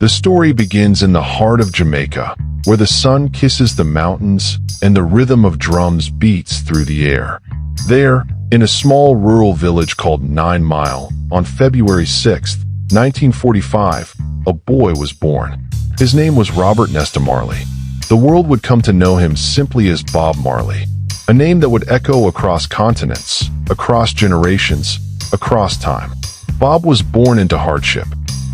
The story begins in the heart of Jamaica, where the sun kisses the mountains and the rhythm of drums beats through the air. There, in a small rural village called 9 Mile, on February 6, 1945, a boy was born. His name was Robert Nesta Marley. The world would come to know him simply as Bob Marley, a name that would echo across continents, across generations, across time. Bob was born into hardship.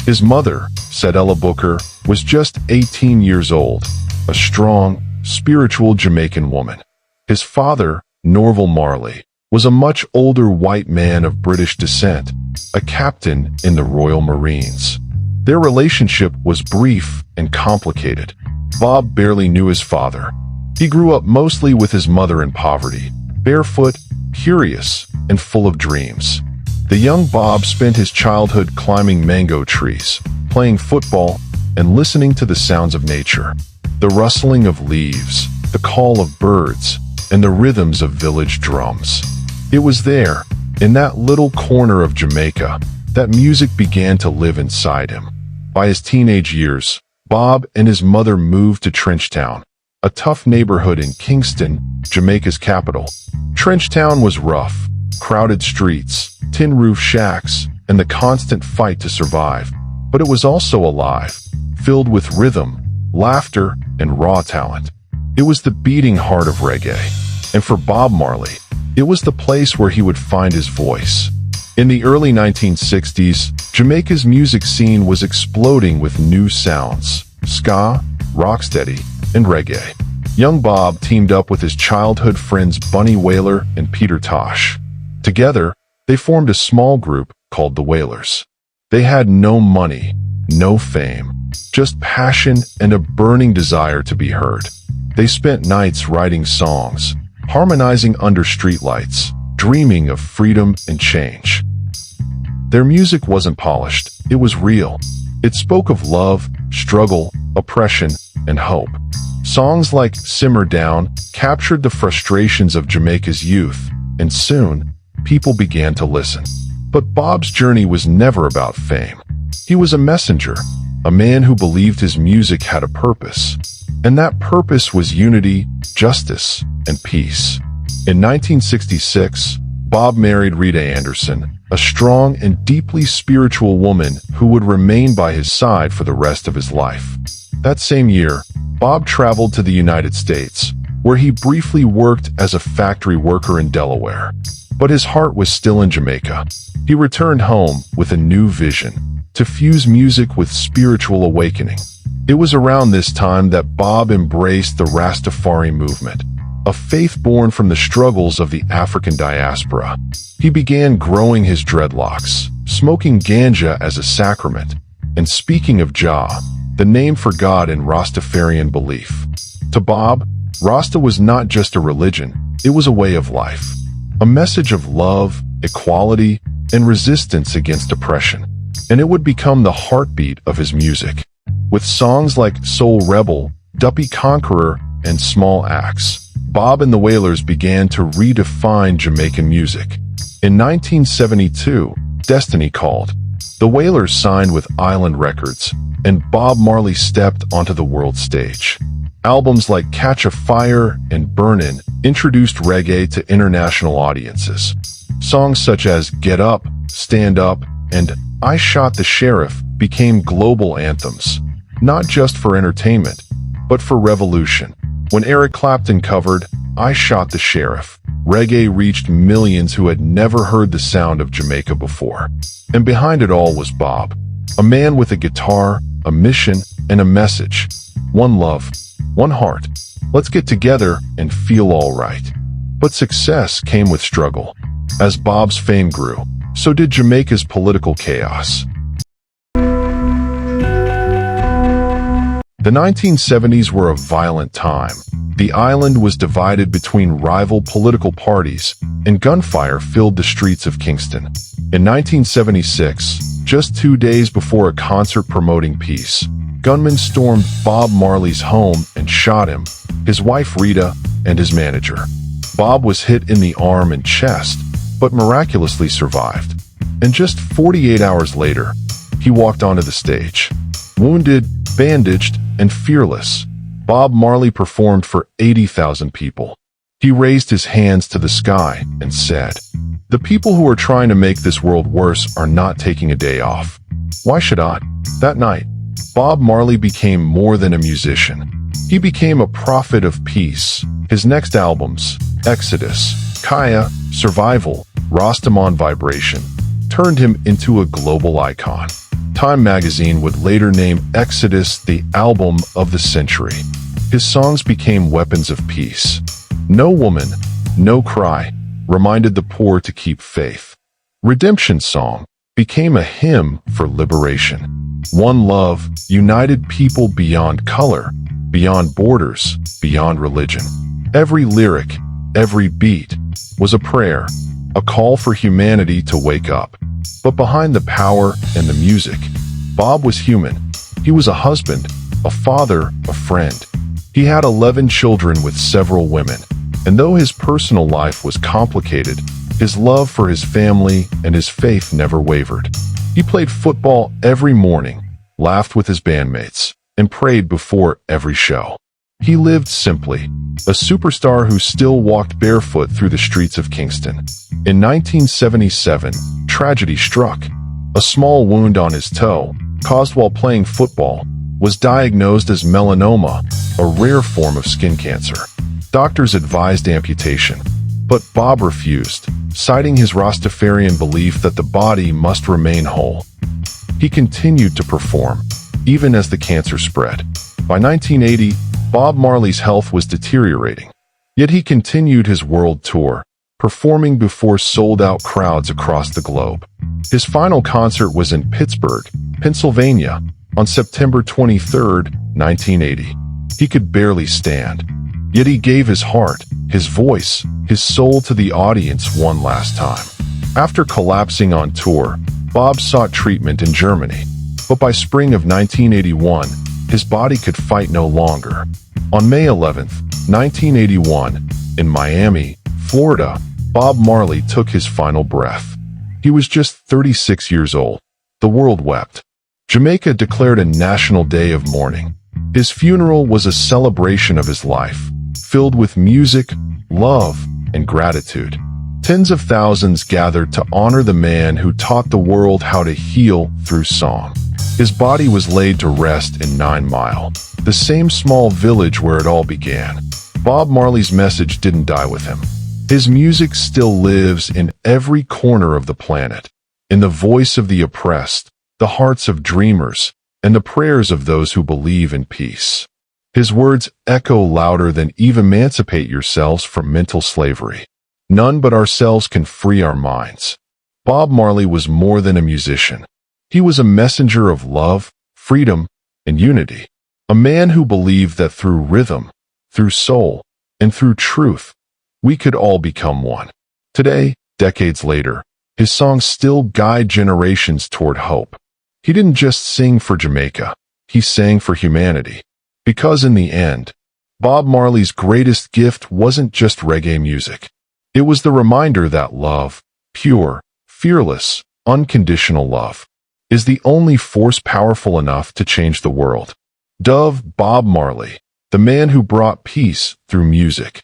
His mother, Ella Booker, was just 18 years old, a strong, spiritual Jamaican woman. His father, Norval Marley, was a much older white man of British descent, a captain in the Royal Marines. Their relationship was brief and complicated. Bob barely knew his father. He grew up mostly with his mother in poverty, barefoot, curious, and full of dreams. The young Bob spent his childhood climbing mango trees, playing football, and listening to the sounds of nature. The rustling of leaves, the call of birds, and the rhythms of village drums. It was there, in that little corner of Jamaica, that music began to live inside him. By his teenage years, Bob and his mother moved to Trenchtown, a tough neighborhood in Kingston, Jamaica's capital. Trenchtown was rough, crowded streets, tin-roof shacks, and the constant fight to survive. But it was also alive, filled with rhythm, laughter, and raw talent. It was the beating heart of reggae. And for Bob Marley, it was the place where he would find his voice. In the early 1960s, Jamaica's music scene was exploding with new sounds: ska, rocksteady, and reggae. Young Bob teamed up with his childhood friends Bunny Wailer and Peter Tosh. Together, they formed a small group called the Wailers. They had no money, no fame, just passion and a burning desire to be heard. They spent nights writing songs, harmonizing under streetlights, dreaming of freedom and change. Their music wasn't polished, it was real. It spoke of love, struggle, oppression, and hope. Songs like Simmer Down captured the frustrations of Jamaica's youth, and soon, people began to listen. But Bob's journey was never about fame. He was a messenger, a man who believed his music had a purpose. And that purpose was unity, justice, and peace. In 1966, Bob married Rita Anderson, a strong and deeply spiritual woman who would remain by his side for the rest of his life. That same year, Bob traveled to the United States, where he briefly worked as a factory worker in Delaware. But his heart was still in Jamaica. He returned home with a new vision: to fuse music with spiritual awakening. It was around this time that Bob embraced the Rastafari movement, a faith born from the struggles of the African diaspora. He began growing his dreadlocks, smoking ganja as a sacrament, and speaking of Jah, the name for God in Rastafarian belief. To Bob, Rasta was not just a religion, it was a way of life. A message of love, equality, and resistance against oppression. And it would become the heartbeat of his music. With songs like Soul Rebel, Duppy Conqueror, and Small Axe, Bob and the Wailers began to redefine Jamaican music. In 1972, Destiny called. The Wailers signed with Island Records, and Bob Marley stepped onto the world stage. Albums like Catch a Fire and Burnin' introduced reggae to international audiences. Songs such as Get Up, Stand Up, and I Shot the Sheriff became global anthems, not just for entertainment, but for revolution. When Eric Clapton covered I Shot the Sheriff, reggae reached millions who had never heard the sound of Jamaica before. And behind it all was Bob, a man with a guitar, a mission, and a message. One love, one heart. Let's get together and feel all right. But success came with struggle. As Bob's fame grew, so did Jamaica's political chaos. The 1970s were a violent time. The island was divided between rival political parties, and gunfire filled the streets of Kingston. In 1976, just 2 days before a concert promoting peace, gunmen stormed Bob Marley's home and shot him, his wife Rita, and his manager. Bob was hit in the arm and chest, but miraculously survived. And just 48 hours later, he walked onto the stage. Wounded, bandaged, and fearless, Bob Marley performed for 80,000 people. He raised his hands to the sky and said, "The people who are trying to make this world worse are not taking a day off. Why should I?" That night, Bob Marley became more than a musician. He became a prophet of peace. His next albums, Exodus, Kaya, Survival, Rastaman Vibration, turned him into a global icon. Time magazine would later name Exodus the album of the century. His songs became weapons of peace. No Woman, No Cry reminded the poor to keep faith. Redemption Song became a hymn for liberation. One Love united people beyond color, beyond borders, beyond religion. Every lyric, every beat was a prayer, a call for humanity to wake up. But behind the power and the music, Bob was human. He was a husband, a father, a friend. He had 11 children with several women. And though his personal life was complicated, his love for his family and his faith never wavered. He played football every morning, laughed with his bandmates, and prayed before every show. He lived simply, a superstar who still walked barefoot through the streets of Kingston. In 1977, tragedy struck. A small wound on his toe, caused while playing football, was diagnosed as melanoma, a rare form of skin cancer. Doctors advised amputation, but Bob refused, citing his Rastafarian belief that the body must remain whole. He continued to perform, even as the cancer spread. By 1980, Bob Marley's health was deteriorating, yet he continued his world tour, performing before sold-out crowds across the globe. His final concert was in Pittsburgh, Pennsylvania, on September 23, 1980. He could barely stand, yet he gave his heart, his voice, his soul to the audience one last time. After collapsing on tour, Bob sought treatment in Germany, but by spring of 1981, his body could fight no longer. On May 11, 1981, in Miami, Florida, Bob Marley took his final breath. He was just 36 years old. The world wept. Jamaica declared a national day of mourning. His funeral was a celebration of his life, filled with music, love, and gratitude. Tens of thousands gathered to honor the man who taught the world how to heal through song. His body was laid to rest in 9 Mile, the same small village where it all began. Bob Marley's message didn't die with him. His music still lives in every corner of the planet, in the voice of the oppressed, the hearts of dreamers, and the prayers of those who believe in peace. His words echo louder than "Emancipate yourselves from mental slavery. None but ourselves can free our minds." Bob Marley was more than a musician. He was a messenger of love, freedom, and unity. A man who believed that through rhythm, through soul, and through truth, we could all become one. Today, decades later, his songs still guide generations toward hope. He didn't just sing for Jamaica, he sang for humanity. Because in the end, Bob Marley's greatest gift wasn't just reggae music. It was the reminder that love, pure, fearless, unconditional love, is the only force powerful enough to change the world. Bob Marley, the man who brought peace through music.